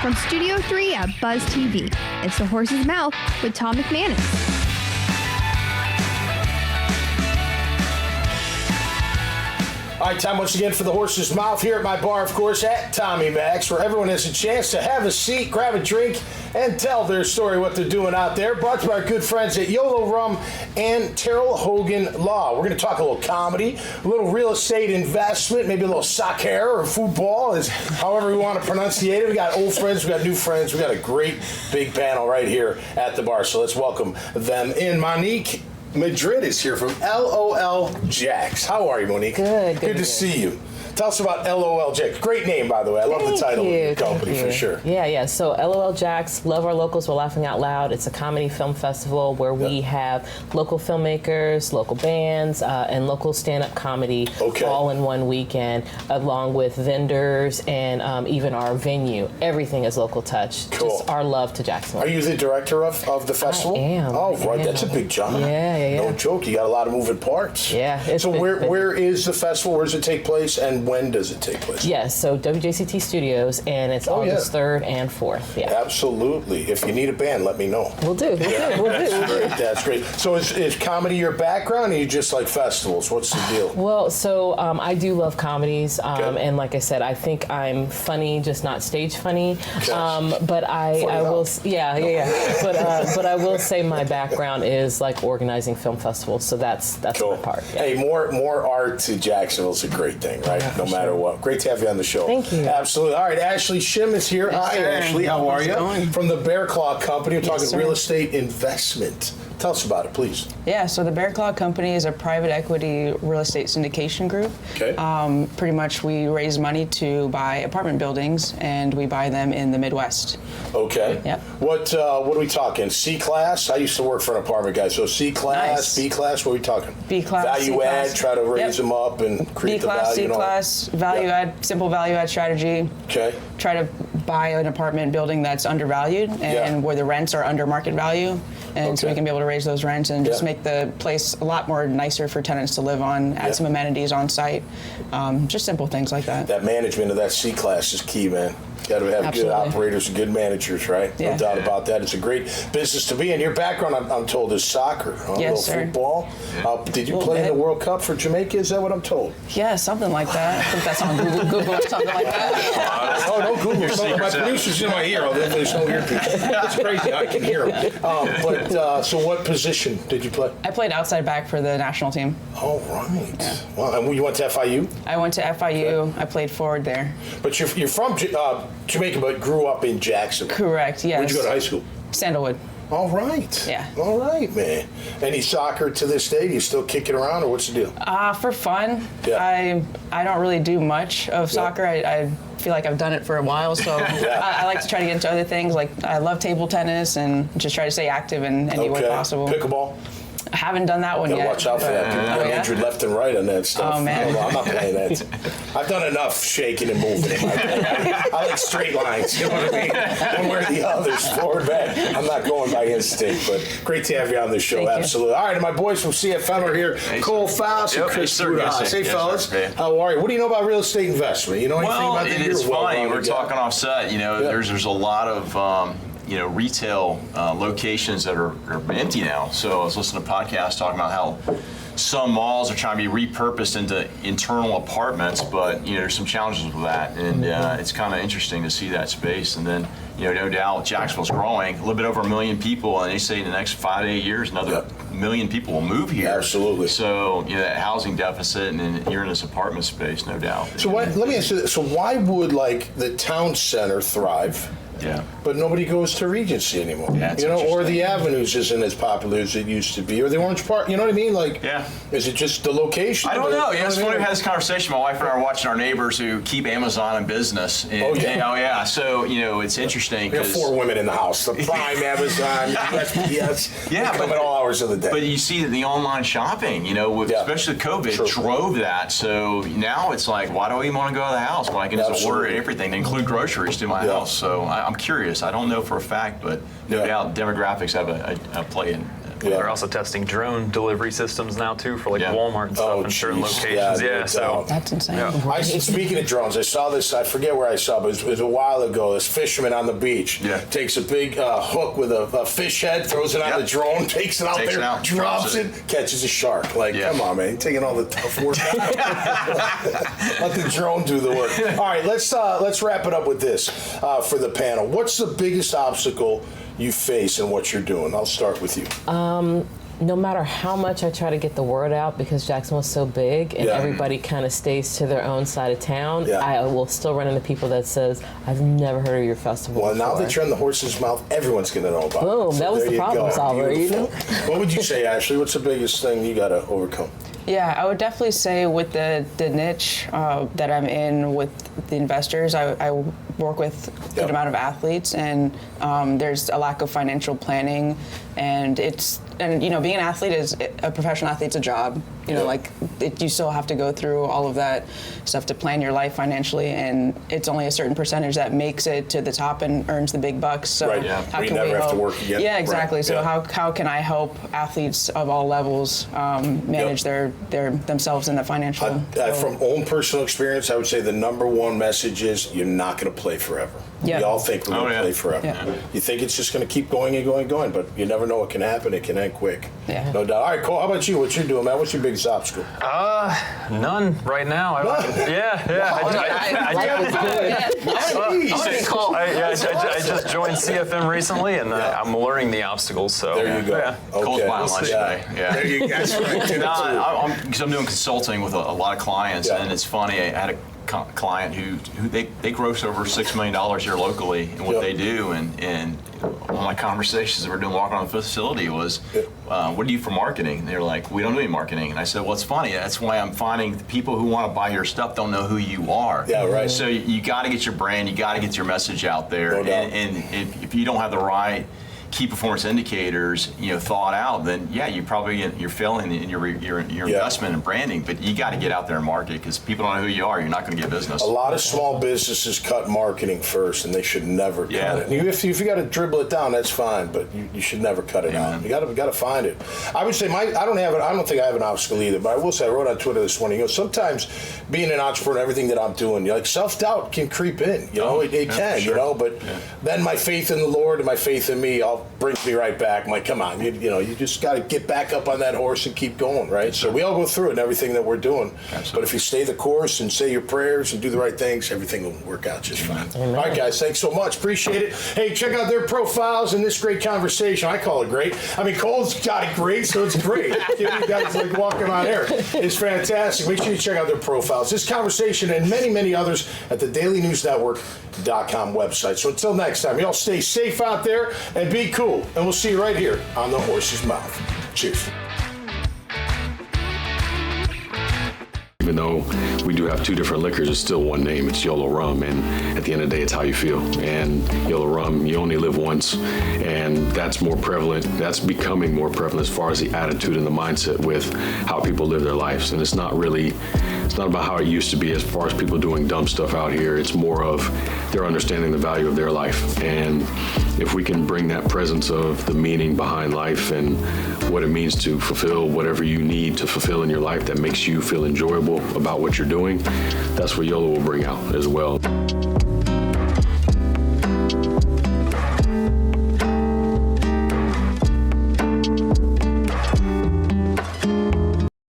From Studio 3 at Buzz TV, it's The Horse's Mouth with Tom McManus. All right, time once again for The Horse's Mouth here at my bar, of course, at Tommy Mac's, where everyone has a chance to have a seat, grab a drink, and tell their story, what they're doing out there. Brought to you by our good friends at YOLO Rum and Terrell Hogan Law. We're going to talk a little comedy, a little real estate investment, maybe a little soccer or football, is however we want to pronunciate it. We got old friends, we got new friends, we got a great big panel right here at the bar. So let's welcome them in. Monique Madrid is here from LOL Jacks. How are you, Monique? Good to see you. Tell us about LOL Jacks. Great name, by the way. I love the title of your company for sure. Yeah. So LOL Jacks, love our locals. We're laughing out loud. It's a comedy film festival where we have local filmmakers, local bands, and local stand-up comedy all in one weekend, along with vendors and even our venue. Everything is local touch. Cool. Just our love to Jacksonville. Are you the director of the festival? I am. Oh, right. That's a big job. Yeah. No joke. You got a lot of moving parts. Yeah. So where is the festival? Where does it take place? And when does it take place? Yes, so WJCT Studios, and it's August 3rd and 4th. Yeah. Absolutely. If you need a band, let me know. We'll do. That's great. So is comedy your background, or you just like festivals? What's the deal? Well, so I do love comedies, and like I said, I think I'm funny, just not stage funny. But I will, but I will say my background is like organizing film festivals, so that's cool. my part. Yeah. Hey, more art to Jacksonville is a great thing, right? No matter what. Great to have you on the show. Thank you. Absolutely. All right, Ashleigh Shim is here. Yes, Hi, sir. Ashley. How are you? From the Bear Claw Company. We're talking sir. real estate investment. Tell us about it, please. Yeah, so the Bear Claw Company is a private equity real estate syndication group. Okay. Pretty much we raise money to buy apartment buildings, and we buy them in the Midwest. Okay. Yep. What are we talking? C-class? I used to work for an apartment guy. So C-class, Nice. B-class, what are we talking? B-class, Value add, C-class. try to raise them up and create the B-class, value. C-class, value add, simple value add strategy. Okay. Try to buy an apartment building that's undervalued and where the rents are under market value. And so we can be able to raise those rents and just make the place a lot more nicer for tenants to live on, add some amenities on site, just simple things like that. That management of that C-class is key, man. Got to have good operators and good managers, right? No doubt about that. It's a great business to be in. Your background, I'm told, is soccer. Yes, sir. Football. Did you play in the World Cup for Jamaica? Is that what I'm told? Yeah, something like that. I think that's on Google or something like that. Oh, no, Google. My producer's in my ear. There's no earpiece. That's crazy. I can hear him. So what position did you play? I played outside back for the national team. Oh, right. Yeah. Well, and you went to FIU? I went to FIU. Okay. I played forward there. But you're from Jamaica, but grew up in Jacksonville. Correct, yes. Where'd you go to high school? Sandalwood. All right. Yeah. All right, man. Any soccer to this day? Do you still kick it around, or what's the deal? For fun. Yeah. I don't really do much of soccer. I feel like I've done it for a while, so I like to try to get into other things. Like I love table tennis and just try to stay active in any way possible. Pickleball? I haven't done that one yet. Watch out for that. People get injured left and right on that stuff. Oh, man. I'm not playing that. I've done enough shaking and moving in my life. I like straight lines, you know what I mean? One way or the other, forward, back. I'm not going by instinct, but great to have you on the show. Thank Absolutely. You. All right, and my boys from CFM are here. Cole Faust and Chris Brudas. Hey, fellas. How are you? What do you know about real estate investment? You know anything about that? Well, it is funny. We're talking offset. You know, there's a lot of retail locations that are empty now. So I was listening to podcasts talking about how some malls are trying to be repurposed into internal apartments, but there's some challenges with that, and it's kind of interesting to see that space. And then no doubt Jacksonville's growing, a little bit over 1 million people, and they say in the next 5 to 8 years another 1 million people will move here. Absolutely. So that housing deficit, and then you're in this apartment space, no doubt. So let me ask you this. So why would the town center thrive? Yeah. But nobody goes to Regency anymore. Yeah, or the Avenues isn't as popular as it used to be, or the Orange Park. You know what I mean? Is it just the location? I don't know. It's funny we had this conversation. My wife and I are watching our neighbors who keep Amazon in business. And, So it's interesting. We have 4 women in the house: the Prime, Amazon, USPS. They come at all hours of the day. But you see that the online shopping, especially COVID, drove that. So now it's like, why do I even want to go to the house when I can just order everything, include groceries to my house? So I'm curious. I don't know for a fact, but no doubt demographics have a play in They're also testing drone delivery systems now too for like Walmart and stuff in certain locations. So that's insane. Speaking of drones, I saw this. I forget where I saw, but it was a while ago. This fisherman on the beach takes a big hook with a fish head, throws it on the drone, takes it out there, drops it, catches a shark. Like, come on, man, you're taking all the tough work out. Let the drone do the work. All right, let's wrap it up with this for the panel. What's the biggest obstacle you face in what you're doing? I'll start with you. No matter how much I try to get the word out, because Jacksonville's so big and everybody kind of stays to their own side of town, I will still run into people that says, I've never heard of your festival before. Now that you're in the horse's mouth, everyone's going to know about it. Boom, that was the problem solver, you know? What would you say, Ashleigh? What's the biggest thing you got to overcome? Yeah, I would definitely say with the niche that I'm in with the investors, I work with a good amount of athletes, and there's a lack of financial planning, and you know, being an athlete is a professional athlete's a job. You know, you still have to go through all of that stuff to plan your life financially, and it's only a certain percentage that makes it to the top and earns the big bucks. So how can we help? Have to work again. Yeah, exactly. So how can I help athletes of all levels manage their themselves in the financial? From own personal experience, I would say the number one message is you're not going to play forever. We all think we're going to play forever. You think it's just going to keep going and going and going, but you never know what can happen. It can end quick. No doubt. All right, Cole, how about you? What you're doing, man? What's your biggest obstacle? None right now. I just joined CFM recently, and I'm learning the obstacles. So there you go. Cole's buying lunch today. There you go. That's right. Because I'm doing consulting with a lot of clients, and it's funny. I had a client who they gross over $6 million here locally in what they do, and one of my conversations that we're doing walking on the facility was, what do you do for marketing? And they're like, we don't do any marketing. And I said, well, it's funny. That's why I'm finding the people who want to buy your stuff don't know who you are. Yeah, right. So you got to get your brand, you got to get your message out there. And if you don't have the right key performance indicators, thought out, then you're failing in your investment in branding. But you got to get out there and market, because people don't know who you are. You're not going to get business. A lot of small businesses cut marketing first, and they should never cut it. If you got to dribble it down, that's fine, but you should never cut it out. You got to find it. I would say I don't think I have an obstacle either, but I will say I wrote on Twitter this morning. Sometimes being an entrepreneur, everything that I'm doing, self-doubt can creep in. It can. Sure. But then my faith in the Lord and my faith in me brings me right back. I'm like, come on, you just got to get back up on that horse and keep going, right? So we all go through it in everything that we're doing. Absolutely. But if you stay the course and say your prayers and do the right things, everything will work out just fine. Amen. All right, guys, thanks so much. Appreciate it. Hey, check out their profiles and this great conversation. I call it great. I mean, Cole's got it great, so it's great. You guys like walking on air. It's fantastic. Make sure you check out their profiles. This conversation and many, many others at the dailynewsnetwork.com website. So until next time, y'all stay safe out there and be cool. And we'll see you right here on The Horse's Mouth. Cheers. Even though we do have two different liquors, it's still one name. It's Yolo Rum, and at the end of the day, it's how you feel. And Yolo Rum, you only live once, and that's more prevalent. That's becoming more prevalent as far as the attitude and the mindset with how people live their lives. And it's not about how it used to be as far as people doing dumb stuff out here. It's more of they're understanding the value of their life. And if we can bring that presence of the meaning behind life and what it means to fulfill whatever you need to fulfill in your life that makes you feel enjoyable about what you're doing, that's what YOLO will bring out as well.